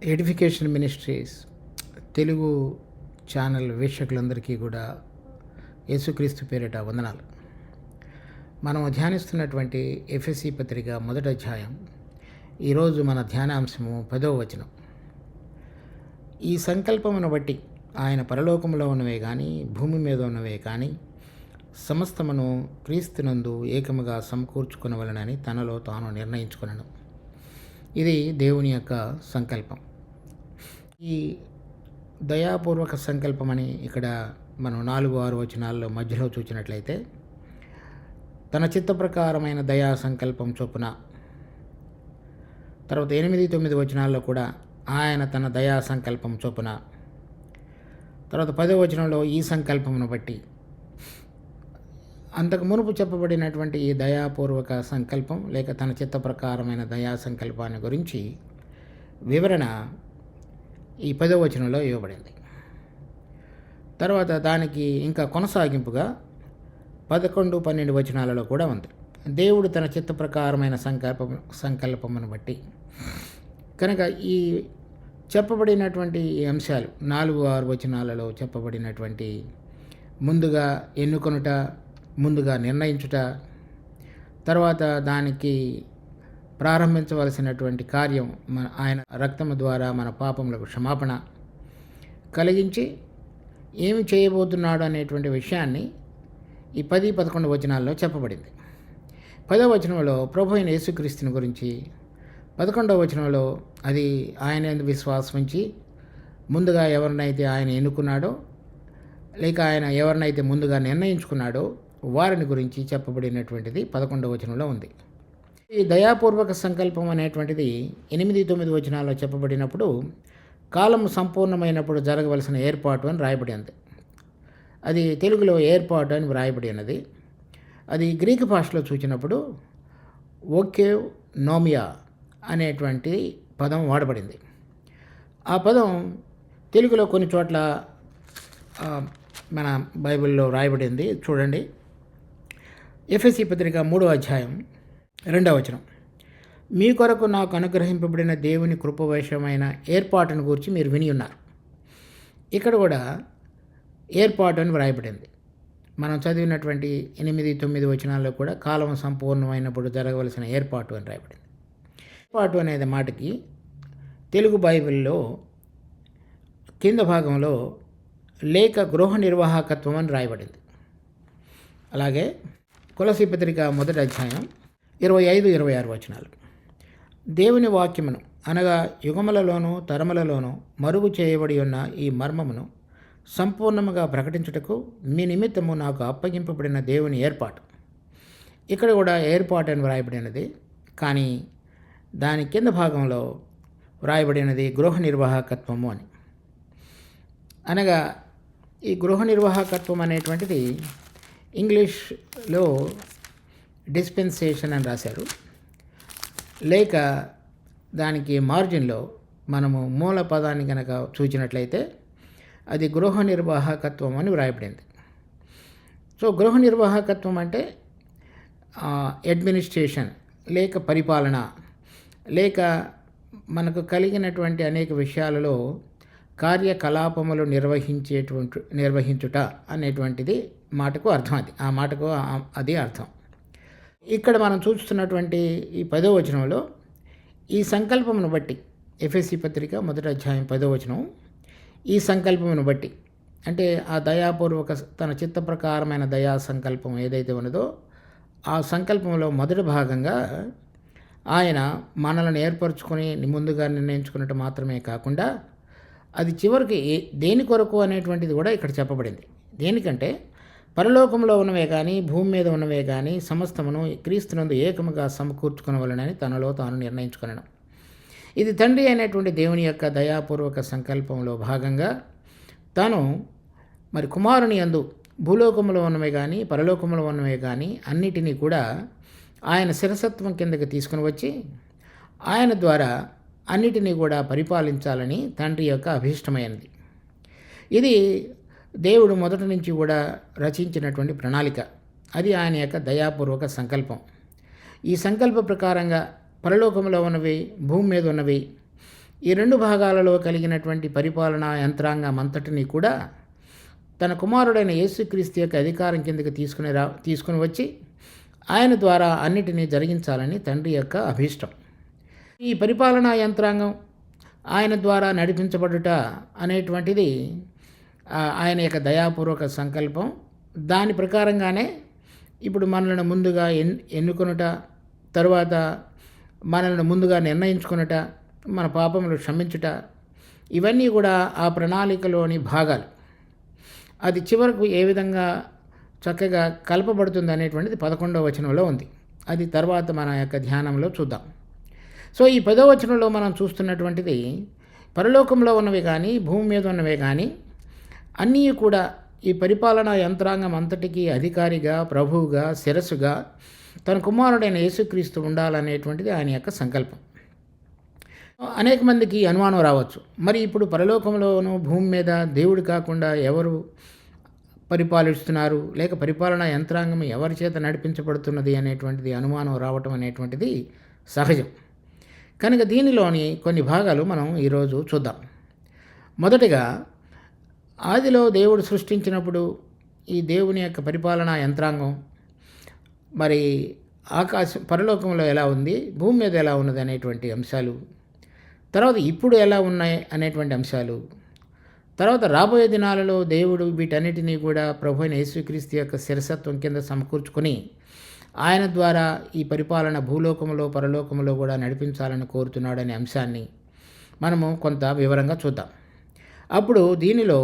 Edification ministries Telugu channel వీక్షకులందరికీ కూడా యేసుక్రీస్తు పేరిట వందనాలు. మనం ధ్యానిస్తున్నటువంటి ఎఫెసీ పత్రిక మొదటి అధ్యాయం. ఈరోజు మన ధ్యానాంశము 10వ వచనం. ఈ సంకల్పమును బట్టి ఆయన పరలోకములో ఉన్నవే కానీ భూమి మీద ఉన్నవే కానీ సమస్తమును క్రీస్తునందు ఏకముగా సమకూర్చుకొనవలెనని తనలో తాను నిర్ణయించుకొనెను. ఇది దేవుని యొక్క సంకల్పం. ఈ దయాపూర్వక సంకల్పం అని ఇక్కడ మనం 4-6 వచనాల్లో మధ్యలో చూసినట్లయితే, తన చిత్త ప్రకారమైన దయా సంకల్పం చొప్పున, తర్వాత 8-9 వచనాల్లో కూడా ఆయన తన దయా సంకల్పం చొప్పున, తర్వాత 10వ వచనంలో ఈ సంకల్పమును బట్టి, అంతకు మునుపు చెప్పబడినటువంటి ఈ దయాపూర్వక సంకల్పం లేక తన చిత్త ప్రకారమైన దయా సంకల్పాన్ని గురించి వివరణ ఈ 10వ వచనంలో ఇవ్వబడింది. తర్వాత దానికి ఇంకా కొనసాగింపుగా 11-12 వచనాలలో కూడా ఉంది. దేవుడు తన చిత్త ప్రకారమైన సంకల్పమును బట్టి కనుక ఈ చెప్పబడినటువంటి ఈ అంశాలు 4-6 వచనాలలో చెప్పబడినటువంటి ముందుగా ఎన్నుకొనుట, ముందుగా నిర్ణయించుట, తర్వాత దానికి ప్రారంభించవలసినటువంటి కార్యం ఆయన రక్తము ద్వారా మన పాపములకు క్షమాపణ కలిగించి ఏమి చేయబోతున్నాడు అనేటువంటి విషయాన్ని ఈ 10-11 వచనాల్లో చెప్పబడింది. 10వ వచనంలో ప్రభు అయిన యేసుక్రీస్తుని గురించి, 11వ వచనంలో అది ఆయన యందు విశ్వాసం ఉంచి ముందుగా ఎవరినైతే ఆయన ఎన్నుకున్నాడో లేక ఆయన ఎవరినైతే ముందుగా నిర్ణయించుకున్నాడో వారిని గురించి చెప్పబడినటువంటిది 11వ వచనంలో ఉంది. ఈ దయాపూర్వక సంకల్పం అనేటువంటిది 8-9 వచనాల్లో చెప్పబడినప్పుడు కాలం సంపూర్ణమైనప్పుడు జరగవలసిన ఏర్పాటు అని రాయబడి ఉంది. అది తెలుగులో ఏర్పాటు అని వ్రాయబడి ఉన్నది. అది గ్రీకు భాషలో చూసినప్పుడు ఓకేవ్ నోమియా అనేటువంటి పదం వాడబడింది. ఆ పదం తెలుగులో కొన్ని చోట్ల మన బైబిల్లో రాయబడింది. చూడండి, ఎఫెసీ పత్రిక 3వ అధ్యాయం 2వ వచనం. మీ కొరకు నాకు అనుగ్రహింపబడిన దేవుని కృపవశమైన ఏర్పాటును గురించి మీరు విని ఉన్నారు. ఇక్కడ కూడా ఏర్పాటు అని వ్రాయబడింది. మనం చదివినటువంటి 8-9 వచనాల్లో కూడా కాలం సంపూర్ణమైనప్పుడు జరగవలసిన ఏర్పాటు అని రాయబడింది. ఏర్పాటు అనేది మాటకి తెలుగు బైబిల్లో కింద భాగంలో లేక గృహ నిర్వాహకత్వం అని రాయబడింది. అలాగే కొలసీ పత్రిక మొదటి అధ్యాయం 25-26 వచనాలు. దేవుని వాక్యమును అనగా యుగములలోనూ తరములలోనూ మరుగు చేయబడి ఉన్న ఈ మర్మమును సంపూర్ణముగా ప్రకటించుటకు మీ నిమిత్తము నాకు అప్పగింపబడిన దేవుని ఏర్పాటు. ఇక్కడ కూడా ఏర్పాటు అని వ్రాయబడినది, కానీ దాని కింద భాగంలో వ్రాయబడినది గృహ నిర్వాహకత్వము అని. అనగా ఈ గృహ నిర్వాహకత్వం అనేటువంటిది ఇంగ్లీష్లో డిస్పెన్సేషన్ అని రాశారు. లేక దానికి మార్జిన్లో మనము మూల పదాన్ని కనుక చూసినట్లయితే అది గృహ నిర్వాహకత్వం అని వ్రాయబడింది. సో గృహ నిర్వాహకత్వం అంటే అడ్మినిస్ట్రేషన్ లేక పరిపాలన, లేక మనకు కలిగినటువంటి అనేక విషయాలలో కార్యకలాపములు నిర్వహించుట అనేటువంటిది మాటకు అర్థం. ఆ మాటకు అది అర్థం. ఇక్కడ మనం చూస్తున్నటువంటి ఈ 10వ వచనంలో ఈ సంకల్పమును బట్టి, ఎఫెసీ పత్రిక మొదటి అధ్యాయం 10వ వచనం, ఈ సంకల్పమును బట్టి అంటే ఆ దయాపూర్వక తన చిత్త ప్రకారమైన దయా సంకల్పం ఏదైతే ఉన్నదో ఆ సంకల్పంలో మొదటి భాగంగా ఆయన మనల్ని ఏర్పరచుకొని ముందుగా నిర్ణయించుకున్నట్టు మాత్రమే కాకుండా అది చివరికి దేని కొరకు అనేటువంటిది కూడా ఇక్కడ చెప్పబడింది. దేనికంటే పరలోకంలో ఉన్నవే కానీ భూమి మీద ఉన్నవే కానీ సమస్తమును క్రీస్తునందు ఏకముగా సమకూర్చుకొనవలెనని తనలో తాను నిర్ణయించుకొనెను. ఇది తండ్రి అయినటువంటి దేవుని యొక్క దయాపూర్వక సంకల్పంలో భాగంగా తాను మరి కుమారుని యందు భూలోకంలో ఉన్నవే కానీ పరలోకంలో ఉన్నవే కానీ అన్నిటినీ కూడా ఆయన శిరసత్వం కిందకి తీసుకుని వచ్చి ఆయన ద్వారా అన్నిటినీ కూడా పరిపాలించాలని తండ్రి యొక్క అభీష్టమైనది. ఇది దేవుడు మొదటి నుంచి కూడా రచించినటువంటి ప్రణాళిక. అది ఆయన యొక్క దయాపూర్వక సంకల్పం. ఈ సంకల్ప ప్రకారంగా పరలోకంలో ఉన్నవి, భూమి మీద ఉన్నవి ఈ 2 భాగాలలో కలిగినటువంటి పరిపాలనా యంత్రాంగం అంతటినీ కూడా తన కుమారుడైన యేసుక్రీస్తు యొక్క అధికారం కిందకి తీసుకుని వచ్చి ఆయన ద్వారా అన్నిటినీ జరిగించాలని తండ్రి యొక్క అభీష్టం. ఈ పరిపాలనా యంత్రాంగం ఆయన ద్వారా నడిపించబడుట అనేటువంటిది ఆయన యొక్క దయాపూర్వక సంకల్పం. దాని ప్రకారంగానే ఇప్పుడు మనల్ని ముందుగా ఎన్నుకొనుట, తరువాత మనల్ని ముందుగా నిర్ణయించుకొనుట, మన పాపములు క్షమించుట, ఇవన్నీ కూడా ఆ ప్రణాళికలోని భాగాలు. అది చివరకు ఏ విధంగా చక్కగా కలపబడుతుంది అనేటువంటిది 11వ వచనంలో ఉంది. అది తర్వాత మన యొక్క ధ్యానంలో చూద్దాం. సో ఈ 10వ వచనంలో మనం చూస్తున్నటువంటిది పరలోకంలో ఉన్నవి కానీ భూమి మీద ఉన్నవే కానీ అన్నీ కూడా ఈ పరిపాలనా యంత్రాంగం అంతటికీ అధికారిగా, ప్రభువుగా, శిరస్సుగా తన కుమారుడైన యేసుక్రీస్తు ఉండాలనేటువంటిది ఆయన యొక్క సంకల్పం. అనేక మందికి అనుమానం రావచ్చు, మరి ఇప్పుడు పరలోకంలోనూ భూమి మీద దేవుడు కాకుండా ఎవరు పరిపాలిస్తున్నారు, లేక పరిపాలనా యంత్రాంగం ఎవరి చేత నడిపించబడుతున్నది అనేటువంటిది అనుమానం రావటం అనేటువంటిది సహజం. కనుక దీనిలోని కొన్ని భాగాలు మనం ఈరోజు చూద్దాం. మొదటిగా, ఆదిలో దేవుడు సృష్టించినప్పుడు ఈ దేవుని యొక్క పరిపాలనా యంత్రాంగం మరి పరలోకంలో ఎలా ఉంది, భూమి మీద ఎలా ఉన్నది అనేటువంటి అంశాలు, తర్వాత ఇప్పుడు ఎలా ఉన్నాయి అనేటువంటి అంశాలు, తర్వాత రాబోయే దినాలలో దేవుడు వీటన్నిటినీ కూడా ప్రభు అయిన యేసుక్రీస్తు యొక్క శిరసత్వం కింద సమకూర్చుకొని ఆయన ద్వారా ఈ పరిపాలన భూలోకంలో పరలోకంలో కూడా నడిపించాలని కోరుతున్నాడనే అంశాన్ని మనము కొంత వివరంగా చూద్దాం. అప్పుడు దీనిలో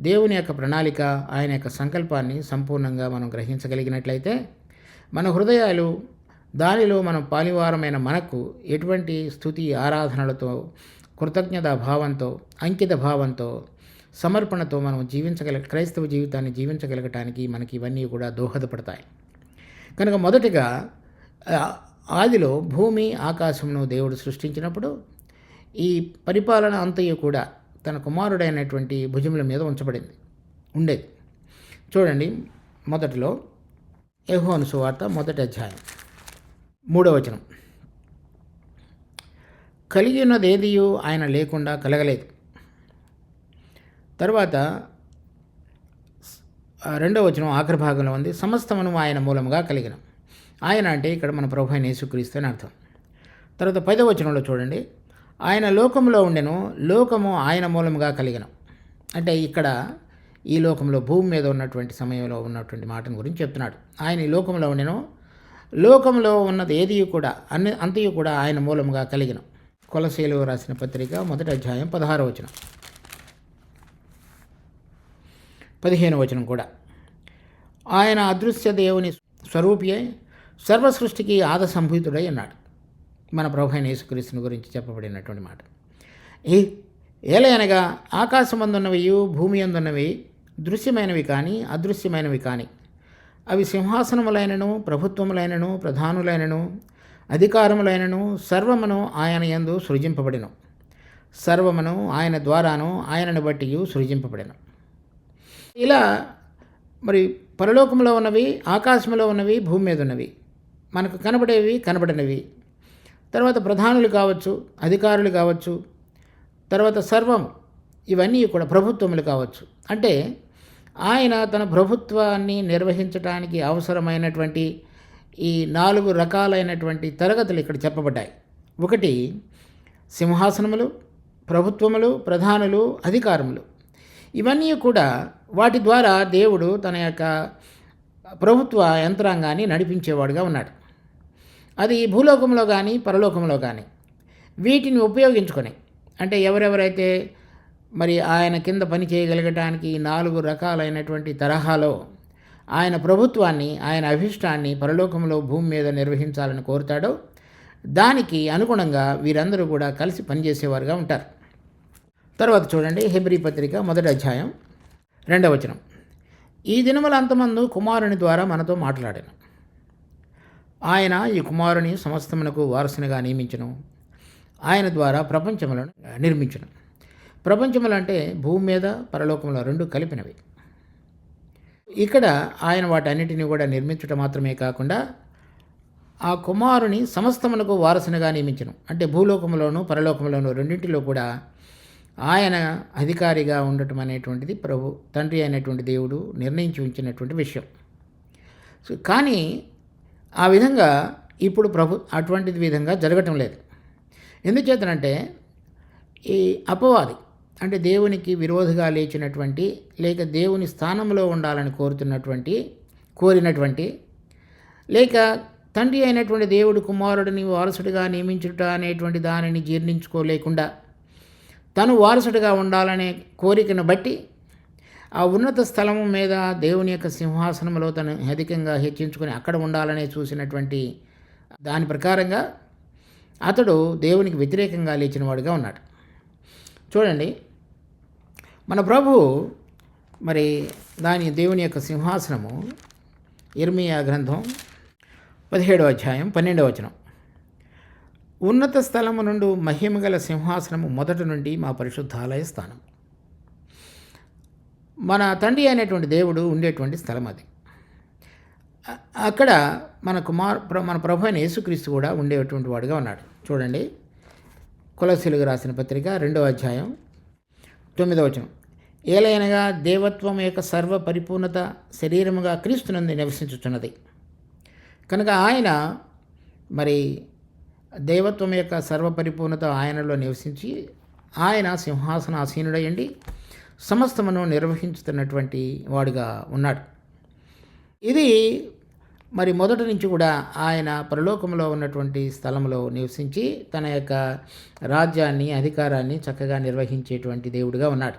దేవుని యొక్క ప్రణాళిక, ఆయన యొక్క సంకల్పాన్ని సంపూర్ణంగా మనం గ్రహించగలిగినట్లయితే మన హృదయాలు దానిలో మనం పాలివారమైన మనకు ఎటువంటి స్తుతి ఆరాధనలతో, కృతజ్ఞతా భావంతో, అంకిత భావంతో, సమర్పణతో మనం క్రైస్తవ జీవితాన్ని జీవించగలగటానికి మనకి ఇవన్నీ కూడా దోహదపడతాయి. కనుక మొదటిగా ఆదిలో భూమి ఆకాశమును దేవుడు సృష్టించినప్పుడు ఈ పరిపాలన అంతయు కూడా తన కుమారుడైనటువంటి భుజముల మీద ఉండేది. చూడండి, మొదటిలో యోహాను సువార్త 1వ అధ్యాయం 3వ వచనం. కలిగి ఉన్నదేదియు ఆయన లేకుండా కలగలేదు. తర్వాత 2వ వచనం ఆఖరి భాగంలో ఉంది, సమస్తమును ఆయన మూలముగా కలిగిన. ఆయన అంటే ఇక్కడ మన ప్రభు అయిన యేసుక్రీస్తు అని అర్థం. తర్వాత 10వ వచనంలో చూడండి, ఆయన లోకంలో ఉండెను, లోకము ఆయన మూలముగా కలిగిన. అంటే ఇక్కడ ఈ లోకంలో భూమి మీద ఉన్నటువంటి సమయంలో ఉన్నటువంటి మాటను గురించి చెప్తున్నాడు. ఆయన ఈ లోకంలో ఉండెను, లోకంలో ఉన్నది ఏది కూడా అంతయు కూడా ఆయన మూలముగా కలిగిన. కొలసీలు రాసిన పత్రిక 1వ అధ్యాయం 16వ వచనం, 15వ వచనం కూడా. ఆయన అదృశ్య దేవుని స్వరూపి అయి సర్వ సృష్టికి ఆద సంభూతుడై అన్నాడు. మన ప్రభు అయిన యేసుక్రీస్తుని గురించి చెప్పబడినటువంటి మాట. ఏలయనగా ఆకాశమందున్నవి భూమి అందున్నవి దృశ్యమైనవి కానీ అదృశ్యమైనవి కానీ, అవి సింహాసనములైనను, ప్రభుత్వములైనను, ప్రధానులైనను, అధికారములైనను సర్వమును ఆయన యందు సృజింపబడిను. సర్వమును ఆయన ద్వారాను ఆయనను బట్టి సృజింపబడిను. ఇలా మరి పరలోకంలో ఉన్నవి, ఆకాశంలో ఉన్నవి, భూమి మీద ఉన్నవి, మనకు కనబడేవి, కనబడినవి, తర్వాత ప్రధానులు కావచ్చు, అధికారులు కావచ్చు, తర్వాత సర్వం, ఇవన్నీ కూడా ప్రభుత్వములు కావచ్చు. అంటే ఆయన తన ప్రభుత్వాన్ని నిర్వహించడానికి అవసరమైనటువంటి ఈ 4 రకాలైనటువంటి తరగతులు ఇక్కడ చెప్పబడ్డాయి. ఒకటి సింహాసనములు, ప్రభుత్వములు, ప్రధానులు, అధికారములు. ఇవన్నీ కూడా వాటి ద్వారా దేవుడు తన యొక్క ప్రభుత్వ యంత్రాంగాన్ని నడిపించేవాడుగా ఉన్నాడు. అది భూలోకంలో కానీ పరలోకంలో కానీ వీటిని ఉపయోగించుకొని, అంటే ఎవరెవరైతే మరి ఆయన కింద పని చేయగలగటానికి 4 రకాలైనటువంటి తరహాలో ఆయన ప్రభుత్వాన్ని, ఆయన అభిష్టాన్ని పరలోకంలో భూమి మీద నిర్వహించాలని కోరుతాడో దానికి అనుగుణంగా వీరందరూ కూడా కలిసి పనిచేసేవారుగా ఉంటారు. తర్వాత చూడండి, హెబ్రీ పత్రిక 1వ అధ్యాయం 2వ వచనం. ఈ దినముల అంతమందు కుమారుని ద్వారా మనతో మాట్లాడాను. ఆయన ఈ కుమారుని సమస్తమునకు వారసునిగా నియమించును. ఆయన ద్వారా ప్రపంచములను నిర్మించును. ప్రపంచములు అంటే భూమి మీద పరలోకంలో 2 కలిపినవి. ఇక్కడ ఆయన వాటన్నిటిని కూడా నిర్మించడం మాత్రమే కాకుండా ఆ కుమారుని సమస్తమునకు వారసునిగా నియమించను. అంటే భూలోకములోను పరలోకములోను రెండింటిలో కూడా ఆయన అధికారిగా ఉండటం అనేటువంటిది తండ్రి అయినటువంటి దేవుడు నిర్ణయించి ఉంచినటువంటి విషయం. కానీ ఆ విధంగా ఇప్పుడు అటువంటిది విధంగా జరగటం లేదు. ఎందుచేతనంటే ఈ అపవాది అంటే దేవునికి విరోధిగా లేచినటువంటి, లేక దేవుని స్థానంలో ఉండాలని కోరినటువంటి, లేక తండ్రి అయినటువంటి దేవుడు కుమారుడిని వారసుడిగా నియమించుట అనేటువంటి దానిని జీర్ణించుకోలేకుండా తను వారసుడిగా ఉండాలనే కోరికను బట్టి ఆ ఉన్నత స్థలం మీద దేవుని యొక్క సింహాసనంలో తను అధికంగా హెచ్చించుకొని అక్కడ ఉండాలనే చూసినటువంటి దాని ప్రకారంగా అతడు దేవునికి వ్యతిరేకంగా లేచినవాడుగా ఉన్నాడు. చూడండి, మన ప్రభువు మరి దేవుని యొక్క సింహాసనము యిర్మీయా గ్రంథం 17వ అధ్యాయం 12వ వచనం, ఉన్నత స్థలము నుండి మహిమగల సింహాసనము మొదటి నుండి మా పరిశుద్ధాలయ స్థానం. మన తండ్రి అయినటువంటి దేవుడు ఉండేటువంటి స్థలం అది. అక్కడ మన ప్రభు అయిన యేసుక్రీస్తు కూడా ఉండేటువంటి వాడుగా ఉన్నాడు. చూడండి, కొలస్సీలకు రాసిన పత్రిక 2వ అధ్యాయం 9వ వచనం, ఏలయనగా దేవత్వం యొక్క సర్వ పరిపూర్ణత శరీరముగా క్రీస్తునందు నివసించుచున్నది. కనుక ఆయన మరి దేవత్వం యొక్క సర్వపరిపూర్ణత ఆయనలో నివసించి ఆయన సింహాసనాసీనుడయ్యండి సమస్తమును నిర్వహించుతున్నటువంటి వాడుగా ఉన్నాడు. ఇది మరి మొదటి నుంచి కూడా ఆయన పరలోకంలో ఉన్నటువంటి స్థలంలో నివసించి తన యొక్క రాజ్యాన్ని అధికారాన్ని చక్కగా నిర్వహించేటువంటి దేవుడిగా ఉన్నాడు.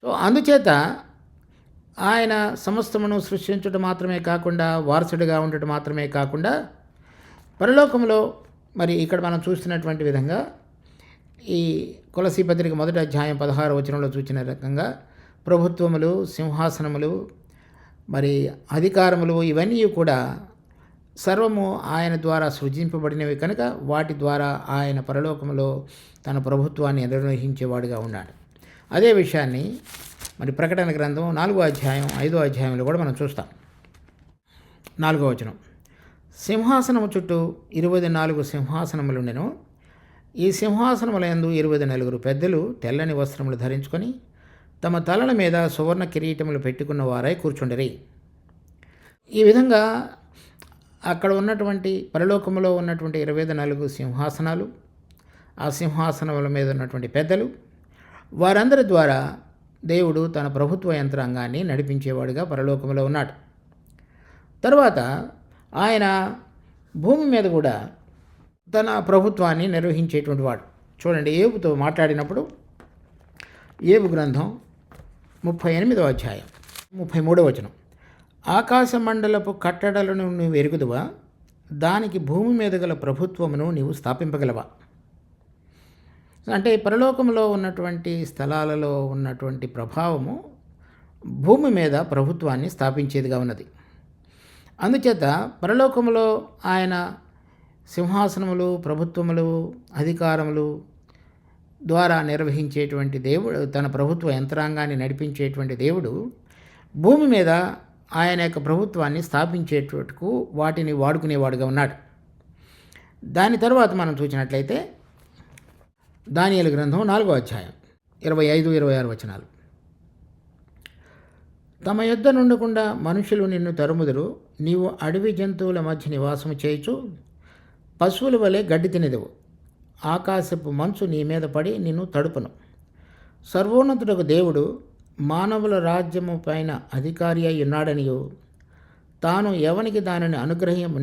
సో అందుచేత ఆయన సమస్తమును సృష్టించడం మాత్రమే కాకుండా వారసుడిగా ఉండటం మాత్రమే కాకుండా పరలోకంలో మరి ఇక్కడ మనం చూస్తున్నటువంటి విధంగా ఈ కొలసీ పత్రిక 1వ అధ్యాయం 16వ వచనంలో చూసిన రకంగా ప్రభుత్వములు, సింహాసనములు, మరి అధికారములు ఇవన్నీ కూడా సర్వము ఆయన ద్వారా సృజింపబడినవి కనుక వాటి ద్వారా ఆయన పరలోకంలో తన ప్రభుత్వాన్ని నిర్వహించేవాడుగా ఉన్నాడు. అదే విషయాన్ని మరి ప్రకటన గ్రంథం 4వ అధ్యాయం 5వ అధ్యాయంలో కూడా మనం చూస్తాం. 4వ వచనం, సింహాసనము చుట్టూ 24 సింహాసనములుండెను. ఈ సింహాసనములందు 24 పెద్దలు తెల్లని వస్త్రములు ధరించుకొని తమ తలల మీద సువర్ణ కిరీటములు పెట్టుకున్న వారై కూర్చుండిరి. ఈ విధంగా అక్కడ ఉన్నటువంటి పరలోకములో ఉన్నటువంటి 24 సింహాసనాలు, ఆ సింహాసనముల మీద ఉన్నటువంటి పెద్దలు, వారందరి ద్వారా దేవుడు తన ప్రభుత్వ యంత్రాంగాన్ని నడిపించేవాడుగా పరలోకంలో ఉన్నాడు. తర్వాత ఆయన భూమి మీద కూడా తన ప్రభుత్వాన్ని నిర్వహించేటువంటి వాడు. చూడండి, ఏబుతో మాట్లాడినప్పుడు ఏబు గ్రంథం 38వ అధ్యాయం 33వ వచనం, ఆకాశ మండలపు కట్టడలను నువ్వు ఎరుగుదువా, దానికి భూమి మీద గల ప్రభుత్వమును నీవు స్థాపింపగలవా. అంటే పరలోకంలో ఉన్నటువంటి స్థలాలలో ఉన్నటువంటి ప్రభావము భూమి మీద ప్రభుత్వాన్ని స్థాపించేదిగా ఉన్నది. అందుచేత పరలోకములో ఆయన సింహాసనములు, ప్రభుత్వములు, అధికారములు ద్వారా నిర్వహించేటువంటి దేవుడు, తన ప్రభుత్వ యంత్రాంగాన్ని నడిపించేటువంటి దేవుడు భూమి మీద ఆయన యొక్క ప్రభుత్వాన్ని స్థాపించేటట్టుకు వాటిని వాడుకునేవాడుగా ఉన్నాడు. దాని తర్వాత మనం చూసినట్లయితే దానియేలు గ్రంథం 4వ అధ్యాయం 25-26 వచనాలు, తమ యొద్ద నుండకుండా మనుషులు నిన్ను తరుముదురు, నీవు అడవి జంతువుల మధ్య నివాసము చేయుచు పశువుల వలె గడ్డి తినెదవు, ఆకాశపు మంచు నీ మీద పడి నిన్ను తడుపును. సర్వోన్నతుడకు దేవుడు మానవుల రాజ్యము పైన అధికారి అయి ఉన్నాడనియు, తాను ఎవనికి దానిని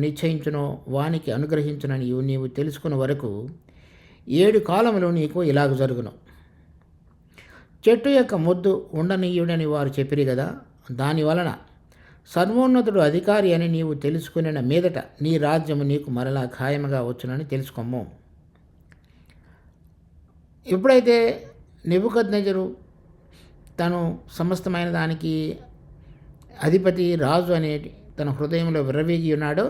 నిశ్చయించునో వానికి అనుగ్రహించుననియు నీవు తెలుసుకున్న వరకు 7 కాలములు నీకు ఇలాగ జరుగును. చెట్టు యొక్క మొద్దు ఉండనీయుడని వారు చెప్పిరి కదా, దానివలన సర్వోన్నతుడు అధికారి అని నీవు తెలుసుకున్న మీదట నీ రాజ్యము నీకు మరలా ఖాయముగా వచ్చునని తెలుసుకోము. ఎప్పుడైతే నెబుకద్నెజరు తను సమస్తమైన దానికి అధిపతి, రాజు అనే తన హృదయంలో విర్రవీగి ఉన్నాడో,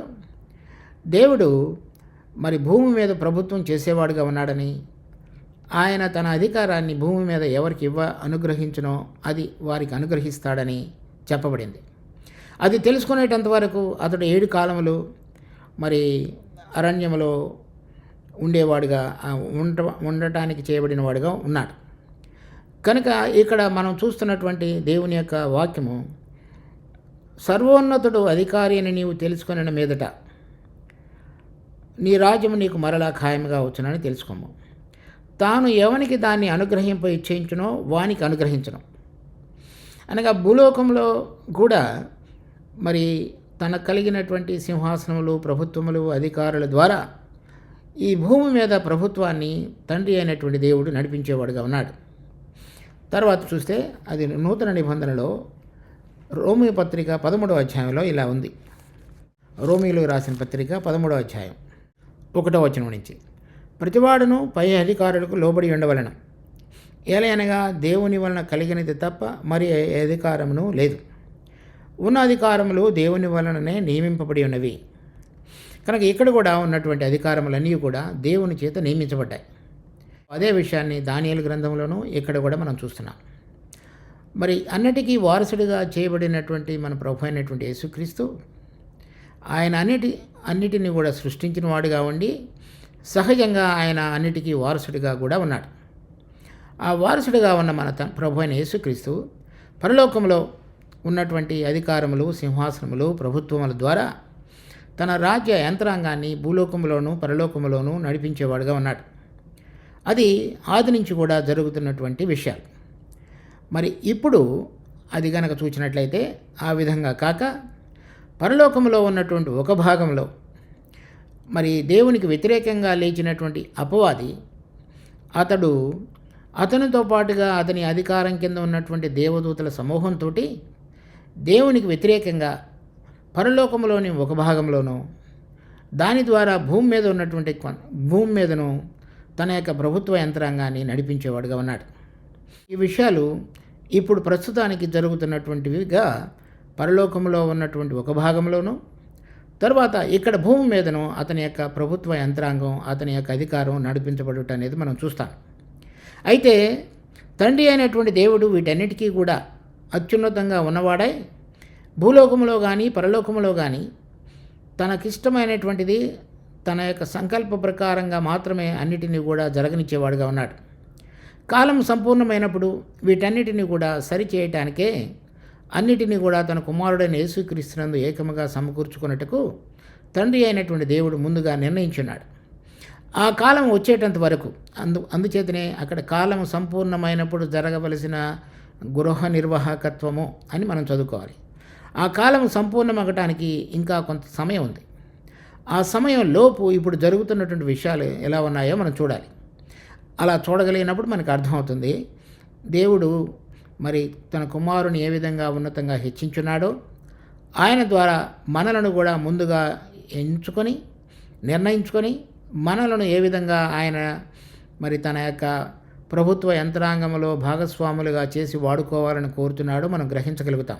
దేవుడు మరి భూమి మీద ప్రభుత్వం చేసేవాడుగా ఉన్నాడని, ఆయన తన అధికారాన్ని భూమి మీద ఎవరికి అనుగ్రహించునో అది వారికి అనుగ్రహిస్తాడని చెప్పబడింది. అది తెలుసుకునేటంత వరకు అతడు 7 కాలములు మరి అరణ్యములో ఉండేవాడుగా ఉండటానికి చేయబడిన వాడుగా ఉన్నాడు. కనుక ఇక్కడ మనం చూస్తున్నటువంటి దేవుని యొక్క వాక్యము, సర్వోన్నతుడు అధికారి అని నీవు తెలుసుకొనిన మీదట నీ రాజ్యము నీకు మరలా ఖాయముగా వచ్చునని తెలుసుకోము. తాను ఎవనికి దాన్ని అనుగ్రహింప ఇచ్చేయించునో వానికి అనుగ్రహించను. అనగా భూలోకంలో కూడా మరి తనకు కలిగినటువంటి సింహాసనములు, ప్రభుత్వములు, అధికారుల ద్వారా ఈ భూమి మీద ప్రభుత్వాన్ని తండ్రి అయినటువంటి దేవుడు నడిపించేవాడుగా ఉన్నాడు. తర్వాత చూస్తే అది నూతన నిబంధనలో రోమీ పత్రిక 13వ అధ్యాయంలో ఇలా ఉంది. రోమీలు రాసిన పత్రిక 13వ అధ్యాయం 1వ వచనం నుంచి, ప్రతివాడును పై అధికారులకు లోబడి ఉండవలెను, ఏలయనగా దేవుని వలన కలిగినది తప్ప మరి ఏ అధికారమును లేదు. ఉన్న అధికారములు దేవుని వలననే నియమింపబడి ఉన్నవి. కనుక ఇక్కడ కూడా ఉన్నటువంటి అధికారములన్నీ కూడా దేవుని చేత నియమించబడ్డాయి. అదే విషయాన్ని దానియేలు గ్రంథంలోనూ ఇక్కడ కూడా మనం చూస్తున్నాం. మరి అన్నిటికీ వారసుడిగా చేయబడినటువంటి మన ప్రభు అయినటువంటి యేసుక్రీస్తు, ఆయన అన్నిటిని కూడా సృష్టించిన వాడుగా ఉండి సహజంగా ఆయన అన్నిటికీ వారసుడిగా కూడా ఉన్నాడు. ఆ వారసుడిగా ఉన్న మన ప్రభు అయిన యేసుక్రీస్తు పరలోకంలో ఉన్నటువంటి అధికారములు, సింహాసనములు, ప్రభుత్వముల ద్వారా తన రాజ్య యంత్రాంగాన్ని భూలోకంలోనూ పరలోకంలోనూ నడిపించేవాడుగా ఉన్నాడు. అది ఆది నుంచి కూడా జరుగుతున్నటువంటి విషయాలు. మరి ఇప్పుడు అది గనక చూసినట్లయితే ఆ విధంగా కాక పరలోకంలో ఉన్నటువంటి ఒక భాగంలో మరి దేవునికి వ్యతిరేకంగా లేచినటువంటి అపవాది, అతనితో పాటుగా అతని అధికారం కింద ఉన్నటువంటి దేవదూతల సమూహంతో దేవునికి వ్యతిరేకంగా పరలోకంలోని ఒక భాగంలోనూ దాని ద్వారా భూమి మీదను తన యొక్క ప్రభుత్వ యంత్రాంగాన్ని నడిపించేవాడుగా ఉన్నాడు. ఈ విషయాలు ఇప్పుడు ప్రస్తుతానికి జరుగుతున్నటువంటివిగా పరలోకంలో ఉన్నటువంటి ఒక భాగంలోనూ, తర్వాత ఇక్కడ భూమి మీదను అతని యొక్క ప్రభుత్వ యంత్రాంగం, అతని యొక్క అధికారం నడిపించబడుట అనేది మనం చూస్తాం. అయితే తండ్రి అయినటువంటి దేవుడు వీటన్నిటికీ కూడా అత్యున్నతంగా ఉన్నవాడై భూలోకంలో కానీ పరలోకంలో కానీ తనకిష్టమైనటువంటిది తన యొక్క సంకల్ప ప్రకారంగా మాత్రమే అన్నిటినీ కూడా జరగనిచ్చేవాడుగా ఉన్నాడు. కాలం సంపూర్ణమైనప్పుడు వీటన్నిటిని కూడా సరిచేయటానికే అన్నిటినీ కూడా తన కుమారుడైన యేసుక్రీస్తునందు ఏకముగా సమకూర్చుకున్నట్టుకు తండ్రి అయినటువంటి దేవుడు ముందుగా నిర్ణయించున్నాడు. ఆ కాలం వచ్చేటంత వరకు అందుచేతనే అక్కడ కాలం సంపూర్ణమైనప్పుడు జరగవలసిన గృహ నిర్వాహకత్వము అని మనం చదువుకోవాలి. ఆ కాలం సంపూర్ణమవటానికి ఇంకా కొంత సమయం ఉంది. ఆ సమయం లోపు ఇప్పుడు జరుగుతున్నటువంటి విషయాలు ఎలా ఉన్నాయో మనం చూడాలి. అలా చూడగలిగినప్పుడు మనకు అర్థమవుతుంది దేవుడు మరి తన కుమారుని ఏ విధంగా ఉన్నతంగా హెచ్చించున్నాడో, ఆయన ద్వారా మనలను కూడా ముందుగా నిర్ణయించుకొని మనలను ఏ విధంగా ఆయన మరి తన యొక్క ప్రభుత్వ యంత్రాంగంలో భాగస్వాములుగా చేసి వాడుకోవాలని కోరుతున్నాడో మనం గ్రహించగలుగుతాం.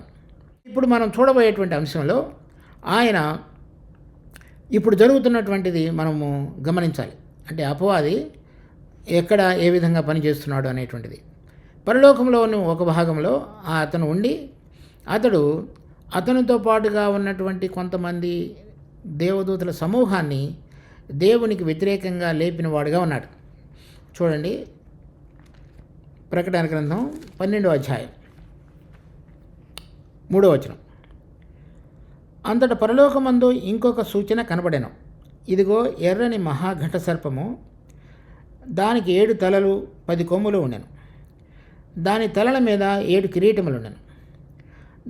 ఇప్పుడు మనం చూడబోయేటువంటి అంశంలో ఆయన ఇప్పుడు జరుగుతున్నటువంటిది మనము గమనించాలి. అంటే అపవాది ఎక్కడ ఏ విధంగా పనిచేస్తున్నాడు అనేటువంటిది. పరలోకంలోని ఒక భాగంలో అతను ఉండి అతనితో పాటుగా ఉన్నటువంటి కొంతమంది దేవదూతల సమూహాన్ని దేవునికి వ్యతిరేకంగా లేపిన వాడుగా ఉన్నాడు. చూడండి, ప్రకటన గ్రంథం 12వ అధ్యాయం 3వ వచనం. అంతట పరలోకమందు ఇంకొక సూచన కనబడెను. ఇదిగో ఎర్రని మహాఘట సర్పము, దానికి 7 తలలు 10 కొమ్ములు ఉండెను. దాని తలల మీద 7 కిరీటములుండెను.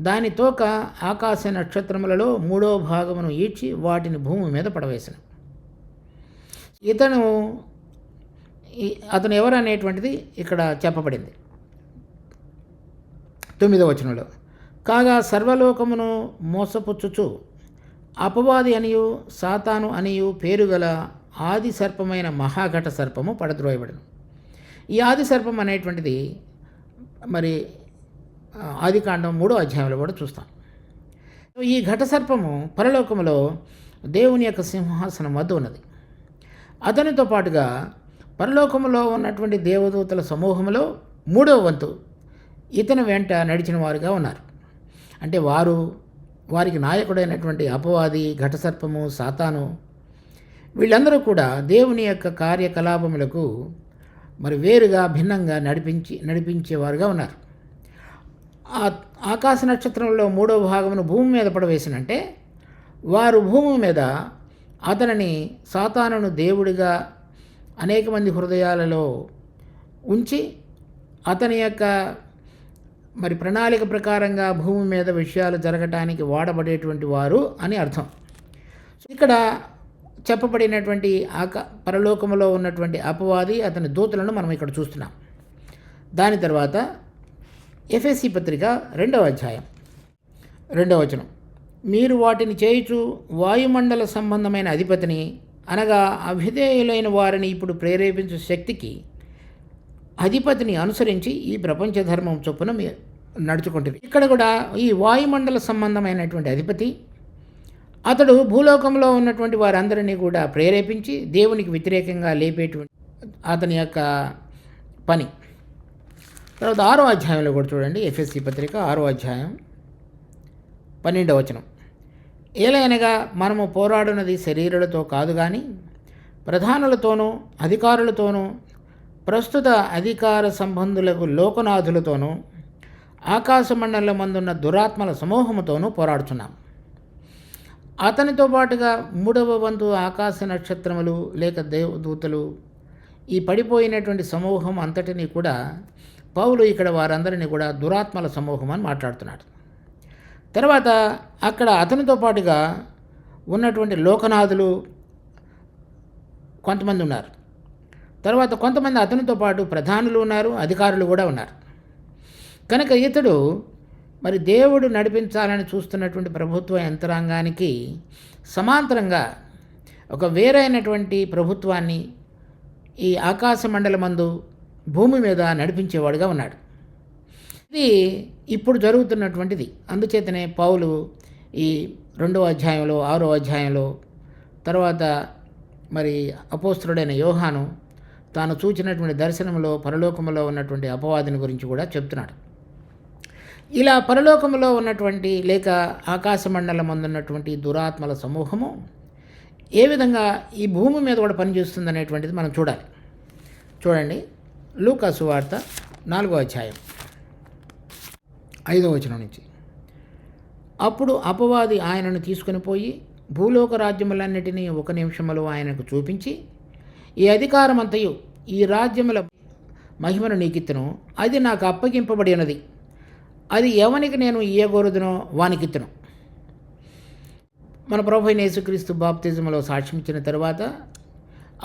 దాని తోక ఆకాశ నక్షత్రములలో 3వ భాగమును ఈడ్చి వాటిని భూమి మీద పడవేసెను. అతను ఎవరు అనేటువంటిది ఇక్కడ చెప్పబడింది 9వ వచనంలో. కాగా సర్వలోకమును మోసపుచ్చుచు అపవాది అనియు సాతాను అనియు పేరుగల ఆది సర్పమైన మహాఘట సర్పము పడద్రోయబడను. ఈ ఆది సర్పం అనేటువంటిది మరి ఆదికాండం 3వ అధ్యాయంలో కూడా చూస్తాం. ఈ ఘట సర్పము పరలోకములో దేవుని యొక్క సింహాసనం వద్ద ఉన్నది. అతనితో పాటుగా పరలోకములో ఉన్నటువంటి దేవదూతల సమూహంలో 3వ వంతు ఇతని వెంట నడిచిన వారుగా ఉన్నారు. అంటే వారు వారికి నాయకుడైనటువంటి అపవాది, ఘటసర్పము, సాతాను, వీళ్ళందరూ కూడా దేవుని యొక్క కార్యకలాపములకు మరి వేరుగా భిన్నంగా నడిపించేవారుగా ఉన్నారు. ఆకాశ నక్షత్రంలో 3వ భాగమును భూమి మీద పడవేసినంటే వారు భూమి మీద అతనిని, సాతానును దేవుడిగా అనేక మంది హృదయాలలో ఉంచి అతని యొక్క మరి ప్రణాళిక ప్రకారంగా భూమి మీద విషయాలు జరగటానికి వాడబడేటువంటి వారు అని అర్థం. ఇక్కడ చెప్పబడినటువంటి పరలోకములో ఉన్నటువంటి అపవాది, అతని దూతలను మనం ఇక్కడ చూస్తున్నాం. దాని తర్వాత ఎఫెసీ పత్రిక 2వ అధ్యాయం 2వ వచనం, మీరు వాటిని చేయుచు వాయుమండల సంబంధమైన అధిపతిని, అనగా అవిధేయులైన వారిని ఇప్పుడు ప్రేరేపించే శక్తికి అధిపతిని అనుసరించి ఈ ప్రపంచ ధర్మం చొప్పున నడుచుకుంటుంది. ఇక్కడ కూడా ఈ వాయుమండల సంబంధమైనటువంటి అధిపతి, అతడు భూలోకంలో ఉన్నటువంటి వారందరినీ కూడా ప్రేరేపించి దేవునికి వ్యతిరేకంగా లేపేటువంటి అతని యొక్క పని. తర్వాత 6వ అధ్యాయంలో కూడా చూడండి, ఎఫెసీ పత్రిక 6వ అధ్యాయం 12వ వచనం, ఏలైనగా మనము పోరాడునది శరీరులతో కాదు కానీ ప్రధానులతోనూ అధికారులతోనూ ప్రస్తుత అధికార సంబంధులకు లోకనాథులతోనూ ఆకాశ మండలమందున్న దురాత్మల సమూహముతోనూ పోరాడుచున్నాం. అతనితో పాటుగా 3వ వంతు ఆకాశ నక్షత్రములు లేక దేవదూతలు, ఈ పడిపోయినటువంటి సమూహం అంతటినీ కూడా పౌలు ఇక్కడ వారందరినీ కూడా దురాత్మల సమూహం అని మాట్లాడుతున్నాడు. తర్వాత అక్కడ అతనితో పాటుగా ఉన్నటువంటి లోకనాథులు కొంతమంది ఉన్నారు. తర్వాత కొంతమంది అతనితో పాటు ప్రధానులు ఉన్నారు, అధికారులు కూడా ఉన్నారు. కనుక ఇతడు మరి దేవుడు నడిపించాలని చూస్తున్నటువంటి ప్రభుత్వ యంత్రాంగానికి సమాంతరంగా ఒక వేరైనటువంటి ప్రభుత్వాన్ని ఈ ఆకాశ మండలమందు భూమి మీద నడిపించేవాడుగా ఉన్నాడు. ఇది ఇప్పుడు జరుగుతున్నటువంటిది. అందుచేతనే పౌలు ఈ 2వ అధ్యాయంలో, 6వ అధ్యాయంలో, తర్వాత మరి అపోస్తలుడైన యోహాను తాను చూచినటువంటి దర్శనంలో పరలోకములో ఉన్నటువంటి అపవాదిని గురించి కూడా చెప్తున్నాడు. ఇలా పరలోకములో ఉన్నటువంటి లేక ఆకాశ మండలం ఉన్నటువంటి దురాత్మల సమూహము ఏ విధంగా ఈ భూమి మీద కూడా పనిచేస్తుంది అనేటువంటిది మనం చూడాలి. చూడండి, లూకా సువార్త 4వ అధ్యాయం 5వ వచనం నుంచి, అప్పుడు అపవాది ఆయనను తీసుకుని పోయి భూలోక రాజ్యములన్నిటినీ 1 నిమిషంలో ఆయనకు చూపించి, ఈ అధికారమంతయు ఈ రాజ్యముల మహిమను నీకిత్తును, అది నాకు అప్పగింపబడి ఉన్నది, అది ఎవనికి నేను ఇయ్యగోరుదునో వానికిత్తును. మన ప్రభు అయిన యేసుక్రీస్తు బాప్తిజంలో సాక్ష్యం ఇచ్చిన తర్వాత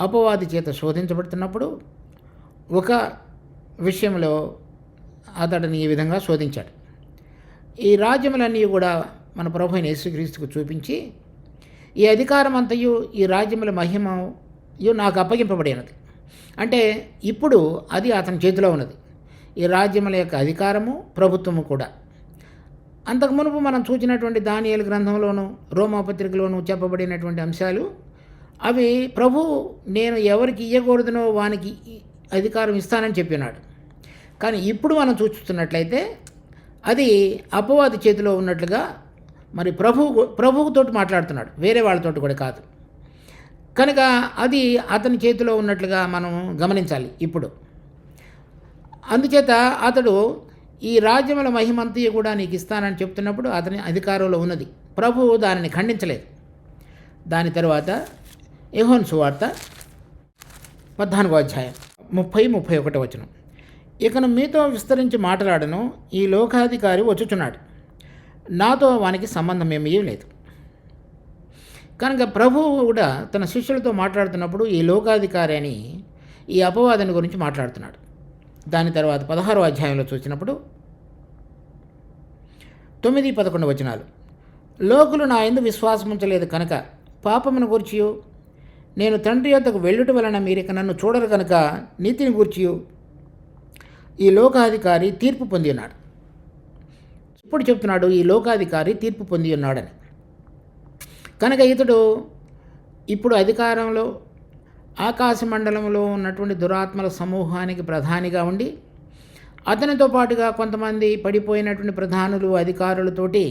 అపవాది చేత శోధించబడుతున్నప్పుడు ఒక విషయంలో అతడిని ఈ విధంగా శోధించాడు. ఈ రాజ్యములన్నీ కూడా మన ప్రభు అయిన యేసుక్రీస్తుకు చూపించి, ఈ అధికారం అంతయు ఈ రాజ్యముల మహిమయు నాకు అప్పగింపబడినది. అంటే ఇప్పుడు అది అతని చేతిలో ఉన్నది, ఈ రాజ్యముల యొక్క అధికారము, ప్రభుత్వము కూడా. అంతకు మునుపు మనం చూసినటువంటి దానియేలు గ్రంథంలోను, రోమాపత్రికలోను చెప్పబడినటువంటి అంశాలు అవి ప్రభు నేను ఎవరికి ఇయ్యకూడదునో వానికి అధికారం ఇస్తానని చెప్పినాడు. కానీ ఇప్పుడు మనం చూస్తున్నట్లయితే అది అపవాది చేతిలో ఉన్నట్లుగా మరి ప్రభువుతోటి మాట్లాడుతున్నాడు, వేరే వాళ్ళతోటి కూడా కాదు. కనుక అది అతని చేతిలో ఉన్నట్లుగా మనం గమనించాలి ఇప్పుడు. అందుచేత అతడు ఈ రాజ్యముల మహిమంతయు కూడా నీకు ఇస్తానని చెప్తున్నప్పుడు అతని అధికారంలో ఉన్నది. ప్రభువు దానిని ఖండించలేదు. దాని తర్వాత యోహాను సువార్త 14వ అధ్యాయం 30-31 వచనం, ఇకను మీతో విస్తరించి మాట్లాడను, ఈ లోకాధికారి వచ్చుచున్నాడు, నాతో వానికి సంబంధం ఏమీ లేదు. కనుక ప్రభువు కూడా తన శిష్యులతో మాట్లాడుతున్నప్పుడు ఈ లోకాధికారి అని ఈ అపవాదిని గురించి మాట్లాడుతున్నాడు. దాని తర్వాత 16వ అధ్యాయంలో చూసినప్పుడు 9-11 వచనాలు, లోకులు నా యందు విశ్వాసముంచలేదు కనుక పాపమును గూర్చియు, నేను తండ్రి యొద్దకు వెళ్ళుట వలన మీరిక నన్ను చూడరు కనుక నీతిని గూర్చియు ఈ లోకాధికారి తీర్పు పొంది ఉన్నాడు. ఇప్పుడు చెప్తున్నాడు ఈ లోకాధికారి తీర్పు పొంది ఉన్నాడని. కనుక ఇతడు ఇప్పుడు అధికారంలో ఆకాశ మండలంలో ఉన్నటువంటి దురాత్మల సమూహానికి ప్రధానిగా ఉండి, అతనితో పాటుగా కొంతమంది పడిపోయినటువంటి ప్రధానులు, అధికారులతోటి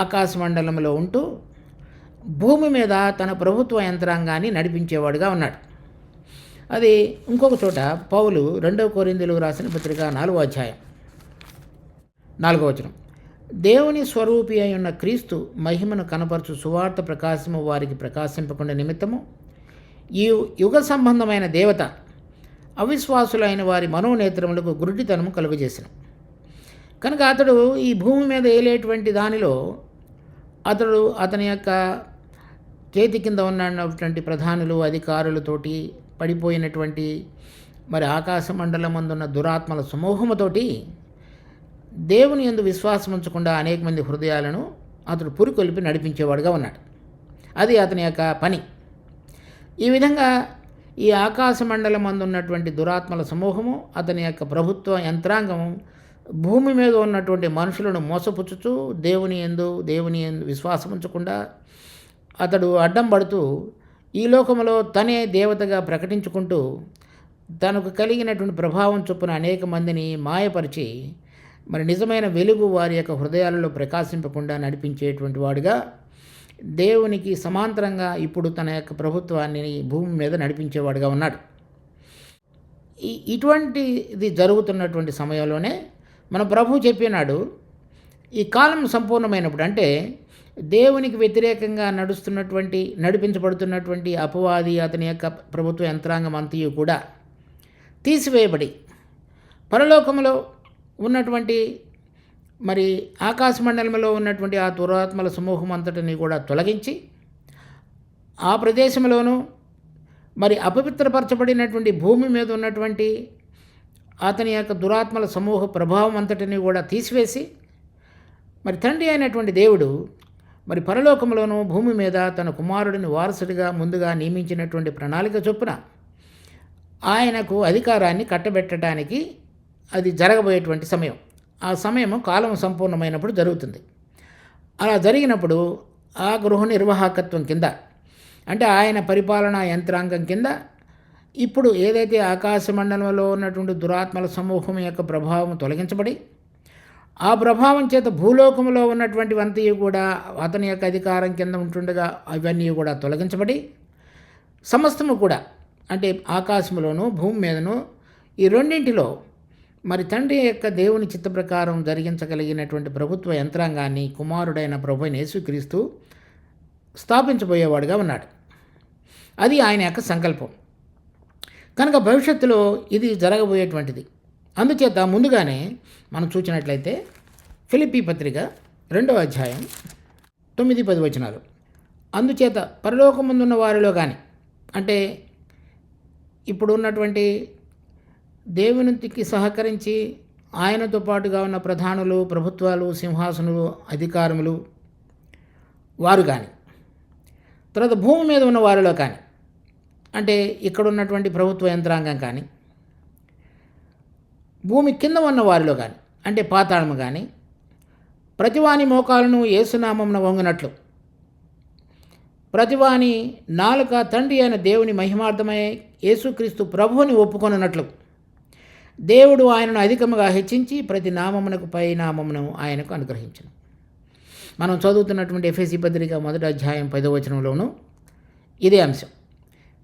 ఆకాశమండలంలో ఉంటూ భూమి మీద తన ప్రభుత్వ యంత్రాంగాన్ని నడిపించేవాడుగా ఉన్నాడు. అది ఇంకొక చోట పౌలు 2 కొరింథీయులకు రాసిన పత్రిక 4వ అధ్యాయం 4వ వచనం, దేవుని స్వరూపి అయి ఉన్న క్రీస్తు మహిమను కనపరచు సువార్త ప్రకాశము వారికి ప్రకాశింపకుండా నిమిత్తము ఈ యుగ సంబంధమైన దేవత అవిశ్వాసులైన వారి మనోనేత్రములకు గురుడితనము కలుగజేసిన. కనుక అతడు ఈ భూమి మీద ఏలేటువంటి దానిలో అతని యొక్క చేతి కింద ఉన్నటువంటి ప్రధానులు అధికారులతోటి పడిపోయినటువంటి మరి ఆకాశ మండలం అందున్న దురాత్మల సమూహముతోటి దేవుని యందు విశ్వాసం ఉంచకుండా అనేక మంది హృదయాలను అతడు పురికొల్పి నడిపించేవాడుగా ఉన్నాడు. అది అతని యొక్క పని. ఈ విధంగా ఈ ఆకాశ మండలం అందున్నటువంటి దురాత్మల సమూహము అతని యొక్క ప్రభుత్వ యంత్రాంగము భూమి మీద ఉన్నటువంటి మనుషులను మోసపుచ్చుతూ దేవుని యందు విశ్వాసం ఉంచకుండా అతడు అడ్డం పడుతూ ఈ లోకంలో తనే దేవతగా ప్రకటించుకుంటూ తనకు కలిగినటువంటి ప్రభావం చొప్పున అనేక మందిని మాయపరిచి మరి నిజమైన వెలుగు వారి యొక్క హృదయాలలో ప్రకాశింపకుండా నడిపించేటువంటి వాడుగా దేవునికి సమాంతరంగా ఇప్పుడు తన యొక్క ప్రభుత్వాన్ని భూమి మీద నడిపించేవాడుగా ఉన్నాడు. ఇటువంటిది జరుగుతున్నటువంటి సమయంలోనే మన ప్రభు చెప్పినాడు, ఈ కాలం సంపూర్ణమైనప్పుడు, అంటే దేవునికి వ్యతిరేకంగా నడిపించబడుతున్నటువంటి అపవాది అతని యొక్క ప్రభుత్వ యంత్రాంగం అంతయు కూడా తీసివేయబడి పరలోకంలో ఉన్నటువంటి మరి ఆకాశమండలంలో ఉన్నటువంటి ఆ దురాత్మల సమూహం అంతటిని కూడా తొలగించి ఆ ప్రదేశంలోనూ మరి అపవిత్రపరచబడినటువంటి భూమి మీద ఉన్నటువంటి అతని యొక్క దురాత్మల సమూహ ప్రభావం అంతటిని కూడా తీసివేసి మరి తండ్రి అయినటువంటి దేవుడు మరి పరలోకంలోనూ భూమి మీద తన కుమారుడిని వారసుడిగా ముందుగా నియమించినటువంటి ప్రణాళిక చొప్పున ఆయనకు అధికారాన్ని కట్టబెట్టడానికి అది జరగబోయేటువంటి సమయం. ఆ సమయము కాలం సంపూర్ణమైనప్పుడు జరుగుతుంది. అలా జరిగినప్పుడు ఆ గృహ నిర్వాహకత్వం కింద, అంటే ఆయన పరిపాలనా యంత్రాంగం కింద ఇప్పుడు ఏదైతే ఆకాశ మండలంలో ఉన్నటువంటి దురాత్మల సమూహం యొక్క ప్రభావం తొలగించబడి ఆ ప్రభావం చేత భూలోకంలో ఉన్నటువంటివంతా కూడా అతని యొక్క అధికారం కింద ఉంటుండగా అవన్నీ కూడా తొలగించబడి సమస్తము కూడా, అంటే ఆకాశంలోనూ భూమి మీదను ఈ రెండింటిలో మరి తండ్రి యొక్క దేవుని చిత్త ప్రకారం జరిగించగలిగినటువంటి ప్రభుత్వ యంత్రాంగాన్ని కుమారుడైన ప్రభువైన యేసుక్రీస్తు స్థాపించబోయేవాడుగా ఉన్నాడు. అది ఆయన యొక్క సంకల్పం. కనుక భవిష్యత్తులో ఇది జరగబోయేటువంటిది. అందుచేత ముందుగానే మనం చూసినట్లయితే ఫిలిప్పీ పత్రిక 2వ అధ్యాయం 9-10 వచనాలు, అందుచేత పరలోకముందున్న వారిలో కానీ, అంటే ఇప్పుడు ఉన్నటువంటి దేవునికి సహకరించి ఆయనతో పాటుగా ఉన్న ప్రధానులు, ప్రభుత్వాలు, సింహాసనులు, అధికారములు వారు కానీ, తర్వాత భూమి మీద ఉన్న వారిలో కానీ, అంటే ఇక్కడ ఉన్నటువంటి ప్రభుత్వ యంత్రాంగం కానీ, భూమి కింద ఉన్న వారిలో కానీ, అంటే పాతాళము కానీ, ప్రతివాని మోకాలను యేసునామమున వంగునట్లు ప్రతివాని నాలుక తండ్రి అయిన దేవుని మహిమార్థమై యేసుక్రీస్తు ప్రభువుని ఒప్పుకొనున్నట్లు దేవుడు ఆయనను అధికముగా హెచ్చించి ప్రతి నామమునకు పై నామమును ఆయనకు అనుగ్రహించును. మనం చదువుతున్నటువంటి ఎఫెసీ పత్రిక 1వ అధ్యాయం 10వ వచనంలోనూ ఇదే అంశం.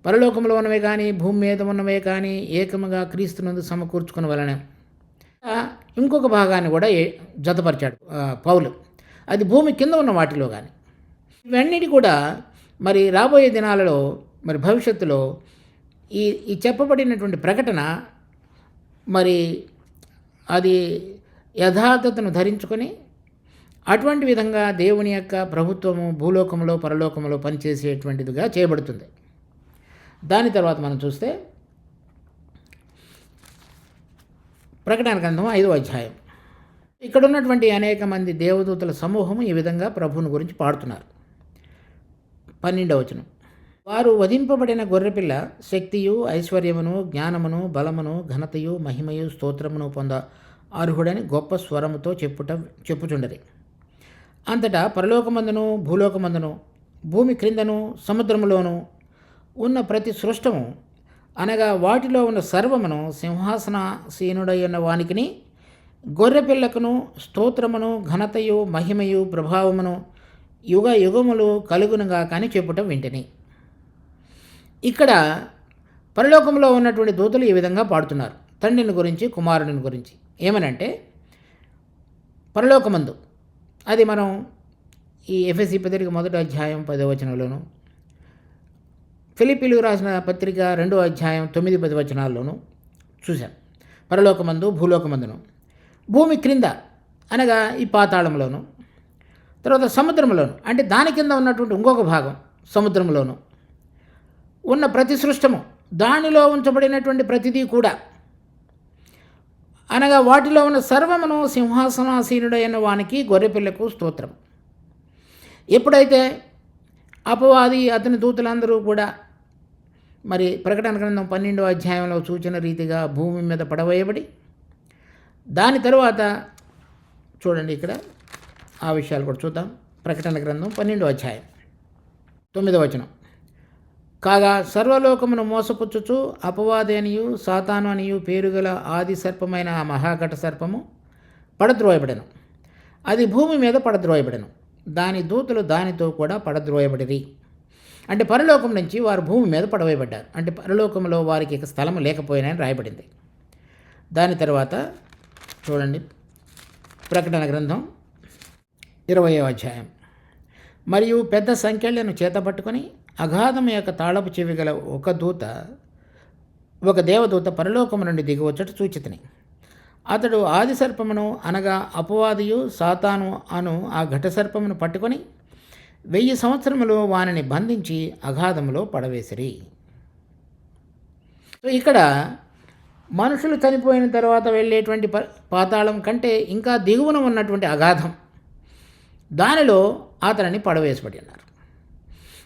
పరలోకంలో ఉన్నవే కానీ భూమి మీద ఉన్నవే కానీ ఏకముగా క్రీస్తునందు సమకూర్చుకున్న వలన ఇంకొక భాగాన్ని కూడా జతపరిచాడు పౌలు. అది భూమి కింద ఉన్న వాటిలో కానీ. ఇవన్నిటి కూడా మరి రాబోయే దినాలలో మరి భవిష్యత్తులో ఈ చెప్పబడినటువంటి ప్రకటన మరి అది యథార్థతను ధరించుకొని అటువంటి విధంగా దేవుని యొక్క ప్రభుత్వము భూలోకంలో పరలోకంలో పనిచేసేటువంటిదిగా చేయబడుతుంది. దాని తర్వాత మనం చూస్తే ప్రకటన గ్రంథం 5వ అధ్యాయం. ఇక్కడ ఉన్నటువంటి అనేక మంది దేవదూతల సమూహము ఈ విధంగా ప్రభువుని గురించి పాడుతున్నారు. 12వ వచనం, వారు వధింపబడిన గొర్రెపిల్ల శక్తియు ఐశ్వర్యమును జ్ఞానమును బలమును ఘనతయు మహిమయు స్తోత్రమును పొంద అర్హుడని గొప్ప స్వరముతో చెప్పుచుండరి. అంతటా పరలోకమందును భూలోకమందును భూమి క్రిందను సముద్రములోను ఉన్న ప్రతి సృష్టము అనగా వాటిలో ఉన్న సర్వమును సింహాసనాసీనుడై ఉన్న వానికిని గొర్రెపిల్లకును స్తోత్రమును ఘనతయు మహిమయు ప్రభావమును యుగ యుగములు కలుగునుగా కానీ చెప్పుట వింటిని. ఇక్కడ పరలోకంలో ఉన్నటువంటి దూతలు ఈ విధంగా పాడుతున్నారు తండ్రిని గురించి, కుమారుని గురించి. ఏమనంటే పరలోకమందు, అది మనం ఈ ఎఫెసీ పత్రిక 1వ అధ్యాయం 10వ వచనంలోను, ఫిలిప్పీలకు రాసిన పత్రిక 2వ అధ్యాయం 9-10 వచనాల్లోనూ చూశాం. పరలోకమందు, భూలోకమందును, భూమి క్రింద అనగా ఈ పాతాళంలోను, తర్వాత సముద్రంలోను అంటే దాని కింద ఉన్నటువంటి ఇంకొక భాగం సముద్రంలోను ఉన్న ప్రతి సృష్టము, దానిలో ఉంచబడినటువంటి ప్రతిదీ కూడా, అనగా వాటిలో ఉన్న సర్వమును సింహాసనాసీనుడైన వానికి గొర్రెపిల్లకు స్తోత్రం. ఎప్పుడైతే అపవాది అతని దూతలందరూ కూడా మరి ప్రకటన గ్రంథం 12వ అధ్యాయంలో సూచన రీతిగా భూమి మీద పడవేయబడి, దాని తరువాత చూడండి ఇక్కడ ఆ విషయాలు కూడా చూద్దాం. ప్రకటన గ్రంథం 12వ అధ్యాయం 9వ వచనం, కాగా సర్వలోకమును మోసపుచ్చుచు అపవాది అనియు సాతాను అనియు పేరుగల ఆది సర్పమైన ఆ మహాఘట సర్పము పడద్రోయబడెను. అది భూమి మీద పడద్రోయబడెను, దాని దూతలు దానితో కూడా పడద్రోయబడిరి. అంటే పరలోకం నుంచి వారు భూమి మీద పడవేయబడ్డారు. అంటే పరలోకంలో వారికి ఇక స్థలం లేకపోయినని రాయబడింది. దాని తర్వాత చూడండి ప్రకటన గ్రంథం 20వ అధ్యాయం, మరియు పెద్ద సంఖ్యలను చేతపట్టుకొని అగాధం యొక్క తాళపు చెవి గల ఒక దేవదూత పరలోకము నుండి దిగివచ్చట చూచితిని. అతడు ఆది సర్పమును అనగా అపవాదియు సాతాను అను ఆ ఘటసర్పమును పట్టుకొని 1000 సంవత్సరములు వానిని బంధించి అగాధములో పడవేసిరి. సో ఇక్కడ మనుషులు చనిపోయిన తర్వాత వెళ్ళేటువంటి పాతాళం కంటే ఇంకా దిగువన ఉన్నటువంటి అగాధం, దానిలో అతనిని పడవేసిపడి ఉన్నారు.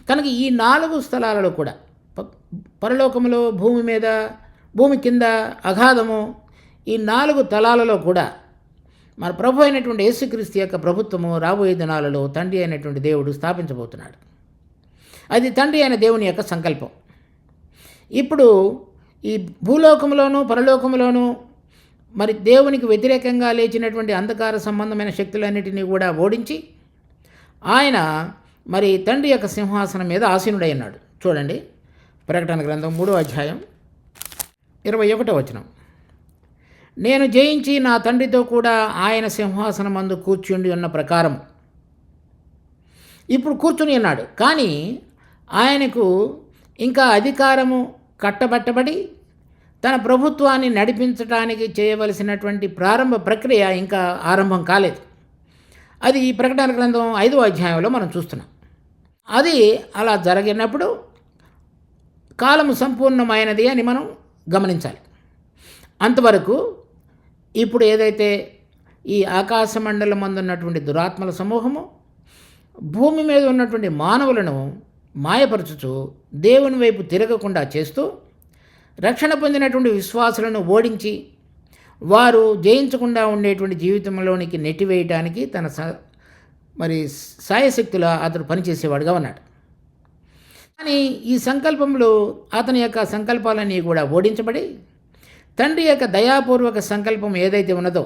కనుక ఈ 4 స్థలాలలో కూడా పరలోకములో, భూమి మీద, భూమి కింద, అగాధము, ఈ 4 తలాలలో కూడా మన ప్రభు అయినటువంటి యేసుక్రీస్తు యొక్క ప్రభుత్వము రాబోయే దినాలలో తండ్రి అయినటువంటి దేవుడు స్థాపించబోతున్నాడు. అది తండ్రి అయిన దేవుని యొక్క సంకల్పం. ఇప్పుడు ఈ భూలోకంలోనూ పరలోకంలోనూ మరి దేవునికి వ్యతిరేకంగా లేచినటువంటి అంధకార సంబంధమైన శక్తులన్నిటినీ కూడా ఓడించి ఆయన మరి తండ్రి యొక్క సింహాసనం మీద ఆసీనుడై ఉన్నాడు. చూడండి ప్రకటన గ్రంథం 3వ అధ్యాయం 21వ వచనం, నేను జయించి నా తండ్రితో కూడా ఆయన సింహాసనం మందు కూర్చుండి ఉన్న ప్రకారం. ఇప్పుడు కూర్చుని ఉన్నాడు, కానీ ఆయనకు ఇంకా అధికారము కట్టబెట్టబడి తన ప్రభుత్వాన్ని నడిపించడానికి చేయవలసినటువంటి ప్రారంభ ప్రక్రియ ఇంకా ఆరంభం కాలేదు. అది ఈ ప్రకటన గ్రంథం 5వ అధ్యాయంలో మనం చూస్తున్నాం. అది అలా జరిగినప్పుడు కాలము సంపూర్ణమైనది అని మనం గమనించాలి. అంతవరకు ఇప్పుడు ఏదైతే ఈ ఆకాశ మండలం ఉన్నటువంటి దురాత్మల సమూహము భూమి మీద ఉన్నటువంటి మానవులను మాయపరచుచు దేవుని వైపు తిరగకుండా చేస్తూ రక్షణ పొందినటువంటి విశ్వాసులను ఓడించి వారు జయించకుండా ఉండేటువంటి జీవితంలోనికి నెట్టివేయటానికి తన మరి సాయశక్తుల అతడు పనిచేసేవాడుగా ఉన్నాడు. కానీ ఈ సంకల్పంలో అతని యొక్క సంకల్పాలన్నీ కూడా ఓడించబడి తండ్రి యొక్క దయాపూర్వక సంకల్పం ఏదైతే ఉన్నదో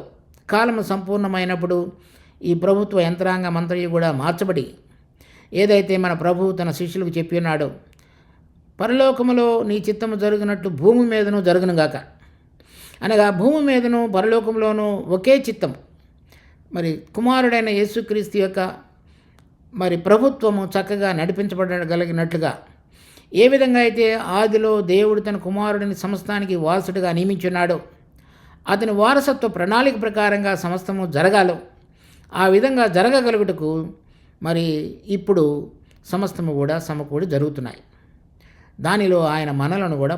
కాలము సంపూర్ణమైనప్పుడు ఈ ప్రభుత్వ యంత్రాంగం అంతయు కూడా మార్చబడి ఏదైతే మన ప్రభువు తన శిష్యులకు చెప్పి ఉన్నాడో, పరలోకములో నీ చిత్తము జరుగునట్లు భూమి మీదను జరుగునుగాక, అనగా భూమి మీదను పరలోకంలోనూ ఒకే చిత్తం, మరి కుమారుడైన యేసుక్రీస్తు యొక్క మరి ప్రభుత్వము చక్కగా నడిపించబడగలిగినట్లుగా ఏ విధంగా అయితే ఆదిలో దేవుడు తన కుమారుడిని సమస్తానికి వారసుడిగా నియమించున్నాడో అతని వారసత్వ ప్రణాళిక ప్రకారంగా సమస్తము జరగాలో ఆ విధంగా జరగగలుగుటకు మరి ఇప్పుడు సమస్తము కూడా సమకూడి జరుగుతున్నాయి. దానిలో ఆయన మనలను కూడా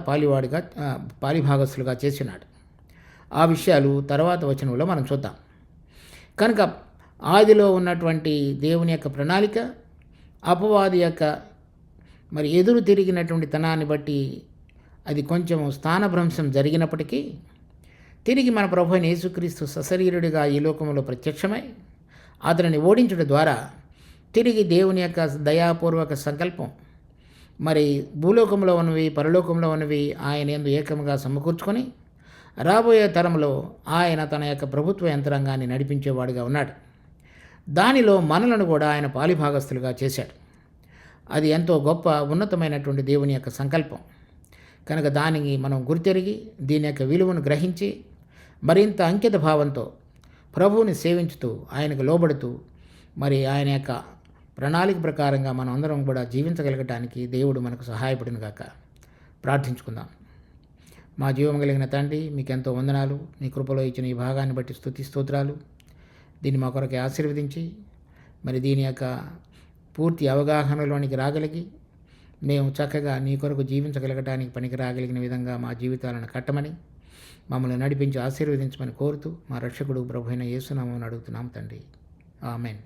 పాలిభాగస్తులుగా చేసినాడు. ఆ విషయాలు తర్వాత వచనంలో మనం చూద్దాం. కనుక ఆదిలో ఉన్నటువంటి దేవుని యొక్క ప్రణాళిక అపవాది యొక్క మరి ఎదురు తిరిగినటువంటి తనాన్ని బట్టి అది కొంచెం స్థానభ్రంశం జరిగినప్పటికీ తిరిగి మన ప్రభు అయిన యేసుక్రీస్తు సశరీరుడిగా ఈ లోకంలో ప్రత్యక్షమై అతనిని ఓడించడం ద్వారా తిరిగి దేవుని యొక్క దయాపూర్వక సంకల్పం మరి భూలోకంలో ఉన్నవి పరలోకంలో ఉన్నవి ఆయన యందు ఏకముగా సమకూర్చుకొని రాబోయే తరంలో ఆయన తన యొక్క ప్రభుత్వ యంత్రాంగాన్ని నడిపించేవాడుగా ఉన్నాడు. దానిలో మనలను కూడా ఆయన పాలిభాగస్తులుగా చేశాడు. అది ఎంతో గొప్ప ఉన్నతమైనటువంటి దేవుని యొక్క సంకల్పం కనుక దానికి మనం గుర్తెరిగి దీని యొక్క విలువను గ్రహించి మరింత అంకిత భావంతో ప్రభువుని సేవించుతూ ఆయనకు లోబడుతూ మరి ఆయన యొక్క ప్రణాళిక ప్రకారంగా మనం అందరం కూడా జీవించగలగటానికి దేవుడు మనకు సహాయపడిన గాక. ప్రార్థించుకుందాం. మా జీవం కలిగిన తండ్రి, మీకెంతో వందనాలు. మీ కృపలో ఇచ్చిన ఈ భాగాన్ని బట్టి స్తుతిస్తోత్రాలు. దీన్ని మా కొరకే ఆశీర్వదించి మరి దీని యొక్క పూర్తి అవగాహనలోనికి రాగలిగి మేము చక్కగా నీ కొరకు జీవించగలగటానికి పనికి రాగలిగిన విధంగా మా జీవితాలను కట్టమని మమ్మల్ని నడిపించి ఆశీర్వదించమని కోరుతూ మా రక్షకుడు ప్రభువైన యేసు నామమున అడుగుతున్నాం తండ్రి. ఆమేన్.